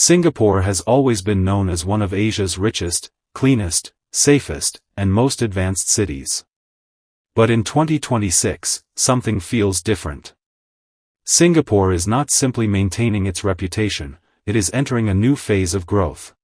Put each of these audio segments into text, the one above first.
Singapore has always been known as one of Asia's richest, cleanest, safest, and most advanced cities. But in 2026, something feels different. Singapore is not simply maintaining its reputation, it is entering a new phase of growth.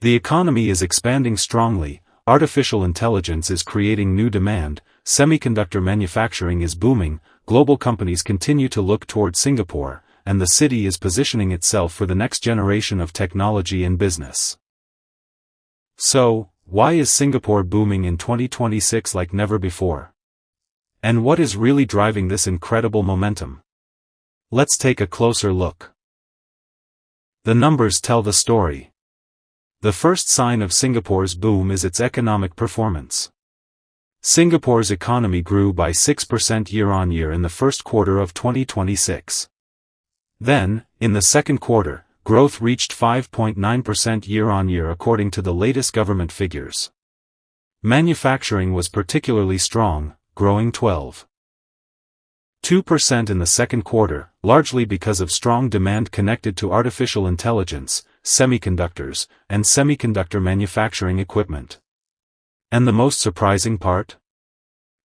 The economy is expanding strongly, artificial intelligence is creating new demand, semiconductor manufacturing is booming, global companies continue to look toward Singapore, and the city is positioning itself for the next generation of technology and business. So, why is Singapore booming in 2026 like never before? And what is really driving this incredible momentum? Let's take a closer look. The numbers tell the story. The first sign of Singapore's boom is its economic performance. Singapore's economy grew by 6% year-on-year in the first quarter of 2026. Then, in the second quarter, growth reached 5.9% year-on-year according to the latest government figures. Manufacturing was particularly strong, growing 12.2% in the second quarter, largely because of strong demand connected to artificial intelligence, semiconductors, and semiconductor manufacturing equipment. And the most surprising part?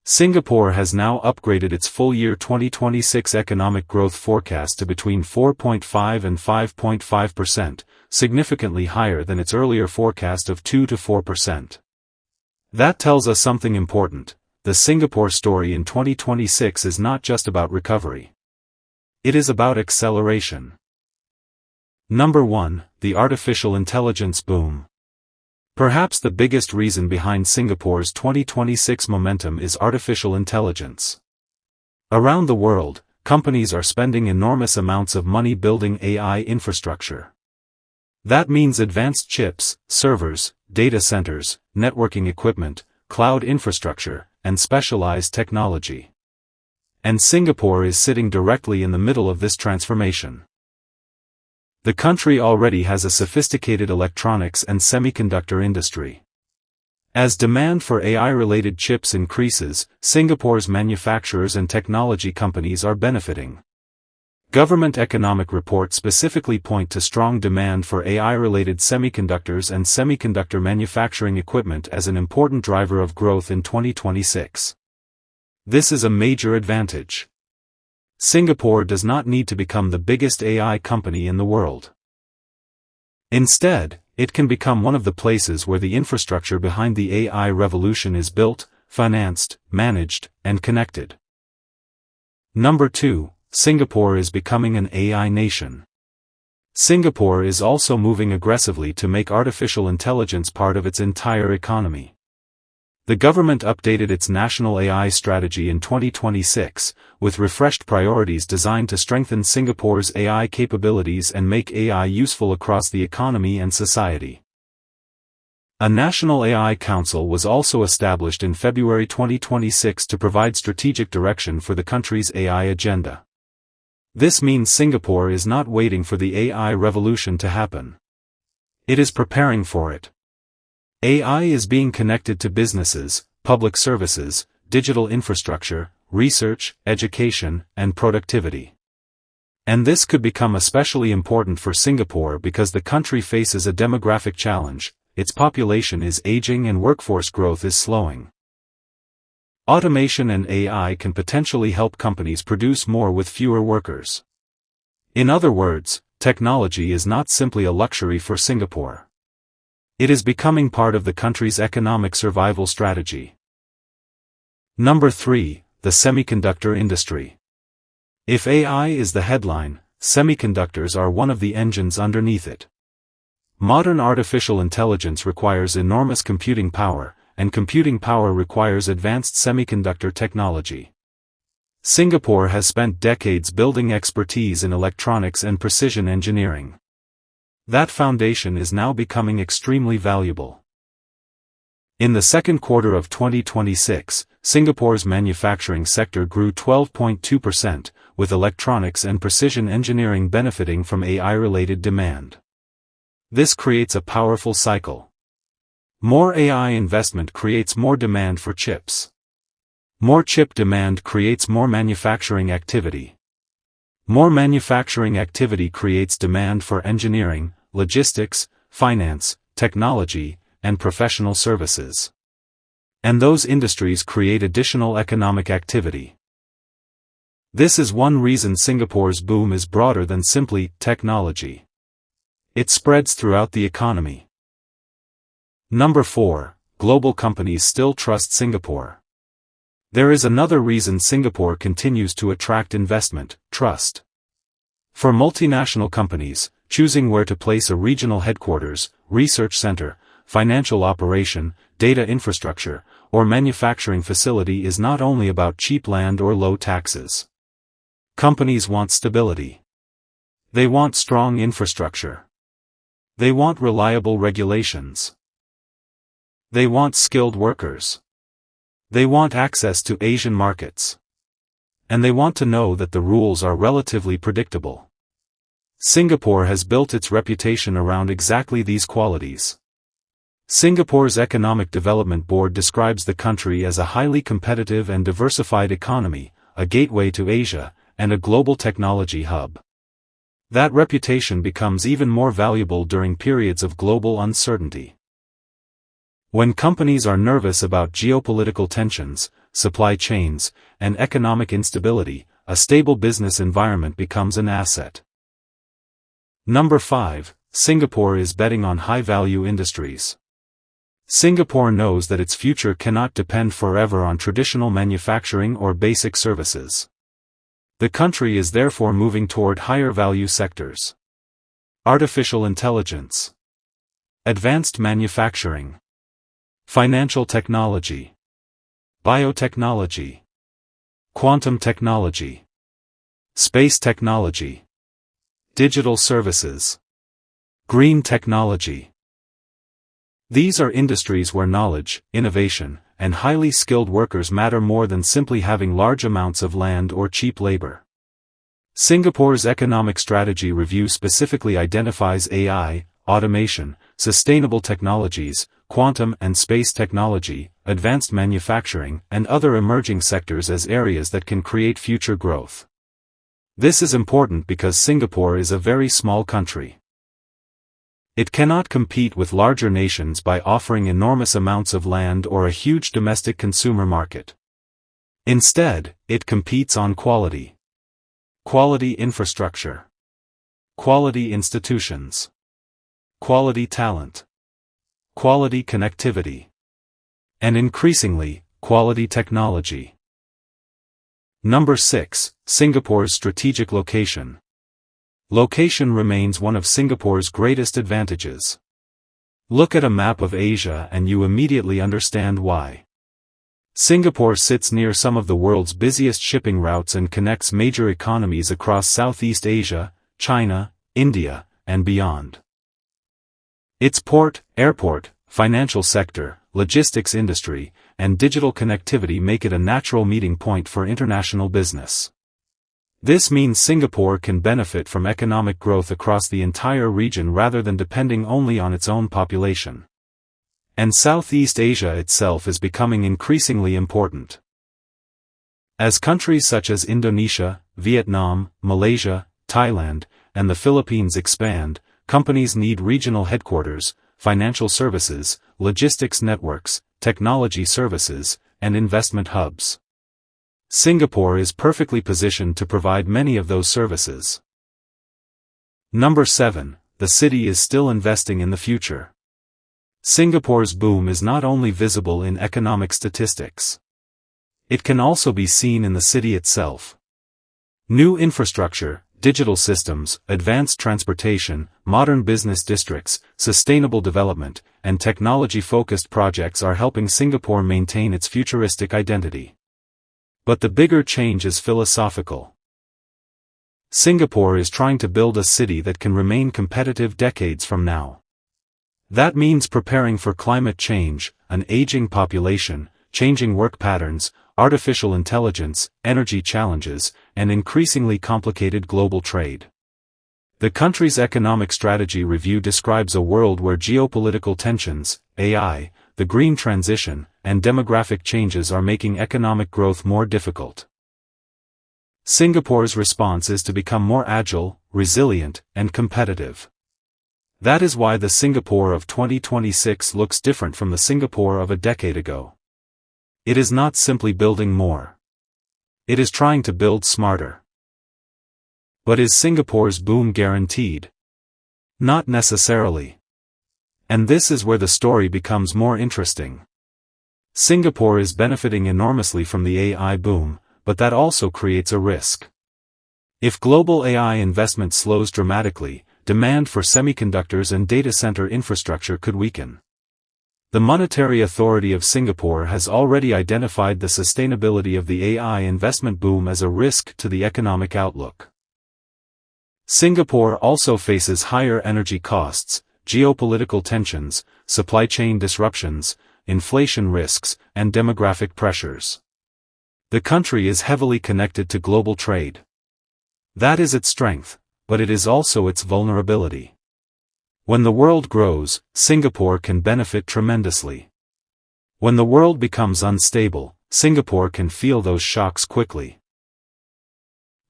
Singapore has now upgraded its full-year 2026 economic growth forecast to between 4.5 and 5.5%, significantly higher than its earlier forecast of 2 to 4%. That tells us something important. The Singapore story in 2026 is not just about recovery. It is about acceleration. Number 1, the artificial intelligence boom. Perhaps the biggest reason behind Singapore's 2026 momentum is artificial intelligence. Around the world, companies are spending enormous amounts of money building AI infrastructure. That means advanced chips, servers, data centers, networking equipment, cloud infrastructure, and specialized technology. And Singapore is sitting directly in the middle of this transformation. The country already has a sophisticated electronics and semiconductor industry. As demand for AI-related chips increases, Singapore's manufacturers and technology companies are benefiting. Government economic reports specifically point to strong demand for AI-related semiconductors and semiconductor manufacturing equipment as an important driver of growth in 2026. This is a major advantage. Singapore does not need to become the biggest AI company in the world. Instead, it can become one of the places where the infrastructure behind the AI revolution is built, financed, managed, and connected. Number 2, Singapore is becoming an AI nation. Singapore is also moving aggressively to make artificial intelligence part of its entire economy. The government updated its national AI strategy in 2026, with refreshed priorities designed to strengthen Singapore's AI capabilities and make AI useful across the economy and society. A National AI Council was also established in February 2026 to provide strategic direction for the country's AI agenda. This means Singapore is not waiting for the AI revolution to happen. It is preparing for it. AI is being connected to businesses, public services, digital infrastructure, research, education, and productivity. And this could become especially important for Singapore because the country faces a demographic challenge. Its population is aging and workforce growth is slowing. Automation and AI can potentially help companies produce more with fewer workers. In other words, technology is not simply a luxury for Singapore. It is becoming part of the country's economic survival strategy. Number 3, the semiconductor industry. If AI is the headline, semiconductors are one of the engines underneath it. Modern artificial intelligence requires enormous computing power, and computing power requires advanced semiconductor technology. Singapore has spent decades building expertise in electronics and precision engineering. That foundation is now becoming extremely valuable. In the second quarter of 2026, Singapore's manufacturing sector grew 12.2%, with electronics and precision engineering benefiting from AI-related demand. This creates a powerful cycle. More AI investment creates more demand for chips. More chip demand creates more manufacturing activity. More manufacturing activity creates demand for engineering, logistics, finance, technology, and professional services. And those industries create additional economic activity. This is one reason Singapore's boom is broader than simply technology. It spreads throughout the economy. Number 4. Global companies still trust Singapore. There is another reason Singapore continues to attract investment: trust. For multinational companies, choosing where to place a regional headquarters, research center, financial operation, data infrastructure, or manufacturing facility is not only about cheap land or low taxes. Companies want stability. They want strong infrastructure. They want reliable regulations. They want skilled workers. They want access to Asian markets. And they want to know that the rules are relatively predictable. Singapore has built its reputation around exactly these qualities. Singapore's Economic Development Board describes the country as a highly competitive and diversified economy, a gateway to Asia, and a global technology hub. That reputation becomes even more valuable during periods of global uncertainty. When companies are nervous about geopolitical tensions, supply chains, and economic instability, a stable business environment becomes an asset. Number 5. Singapore is betting on high-value industries. Singapore knows that its future cannot depend forever on traditional manufacturing or basic services. The country is therefore moving toward higher-value sectors. Artificial intelligence, advanced manufacturing, financial technology, biotechnology, quantum technology, space technology, digital services, green technology. These are industries where knowledge, innovation, and highly skilled workers matter more than simply having large amounts of land or cheap labor. Singapore's Economic Strategy Review specifically identifies AI, automation, sustainable technologies, quantum and space technology, advanced manufacturing, and other emerging sectors as areas that can create future growth. This is important because Singapore is a very small country. It cannot compete with larger nations by offering enormous amounts of land or a huge domestic consumer market. Instead, it competes on quality. Quality infrastructure. Quality institutions. Quality talent. Quality connectivity. And increasingly, quality technology. Number 6. Singapore's strategic location. Location remains one of Singapore's greatest advantages. Look at a map of Asia and you immediately understand why. Singapore sits near some of the world's busiest shipping routes and connects major economies across Southeast Asia, China, India, and beyond. Its port, airport, financial sector, logistics industry, and digital connectivity make it a natural meeting point for international business. This means Singapore can benefit from economic growth across the entire region rather than depending only on its own population. And Southeast Asia itself is becoming increasingly important. As countries such as Indonesia, Vietnam, Malaysia, Thailand, and the Philippines expand, companies need regional headquarters, financial services, logistics networks, technology services, and investment hubs. Singapore is perfectly positioned to provide many of those services. Number 7. The city is still investing in the future. Singapore's boom is not only visible in economic statistics. It can also be seen in the city itself. New infrastructure, digital systems, advanced transportation, modern business districts, sustainable development, and technology-focused projects are helping Singapore maintain its futuristic identity. But the bigger change is philosophical. Singapore is trying to build a city that can remain competitive decades from now. That means preparing for climate change, an aging population, changing work patterns, artificial intelligence, energy challenges, and increasingly complicated global trade. The country's Economic Strategy Review describes a world where geopolitical tensions, AI, the green transition, and demographic changes are making economic growth more difficult. Singapore's response is to become more agile, resilient, and competitive. That is why the Singapore of 2026 looks different from the Singapore of a decade ago. It is not simply building more. It is trying to build smarter. But is Singapore's boom guaranteed? Not necessarily. And this is where the story becomes more interesting. Singapore is benefiting enormously from the AI boom, but that also creates a risk. If global AI investment slows dramatically, demand for semiconductors and data center infrastructure could weaken. The Monetary Authority of Singapore has already identified the sustainability of the AI investment boom as a risk to the economic outlook. Singapore also faces higher energy costs, geopolitical tensions, supply chain disruptions, inflation risks, and demographic pressures. The country is heavily connected to global trade. That is its strength, but it is also its vulnerability. When the world grows, Singapore can benefit tremendously. When the world becomes unstable, Singapore can feel those shocks quickly.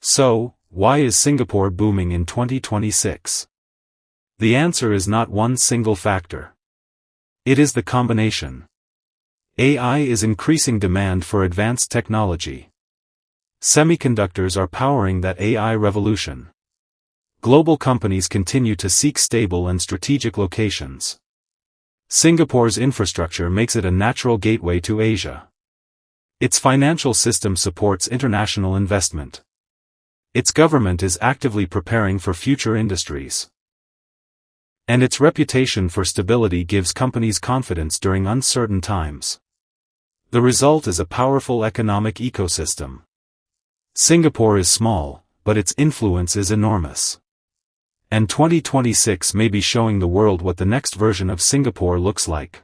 So, why is Singapore booming in 2026? The answer is not one single factor. It is the combination. AI is increasing demand for advanced technology. Semiconductors are powering that AI revolution. Global companies continue to seek stable and strategic locations. Singapore's infrastructure makes it a natural gateway to Asia. Its financial system supports international investment. Its government is actively preparing for future industries. And its reputation for stability gives companies confidence during uncertain times. The result is a powerful economic ecosystem. Singapore is small, but its influence is enormous. And 2026 may be showing the world what the next version of Singapore looks like.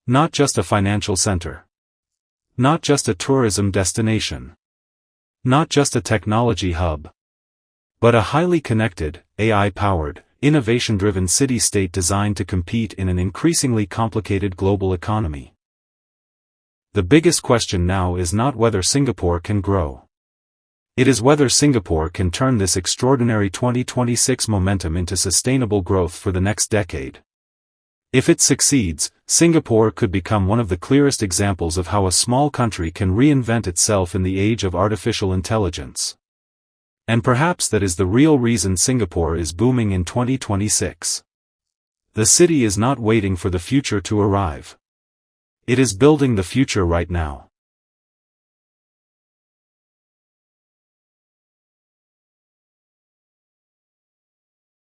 Not just a financial center. Not just a tourism destination. Not just a technology hub. But a highly connected, AI-powered, innovation-driven city-state designed to compete in an increasingly complicated global economy. The biggest question now is not whether Singapore can grow. It is whether Singapore can turn this extraordinary 2026 momentum into sustainable growth for the next decade. If it succeeds, Singapore could become one of the clearest examples of how a small country can reinvent itself in the age of artificial intelligence. And perhaps that is the real reason Singapore is booming in 2026. The city is not waiting for the future to arrive. It is building the future right now.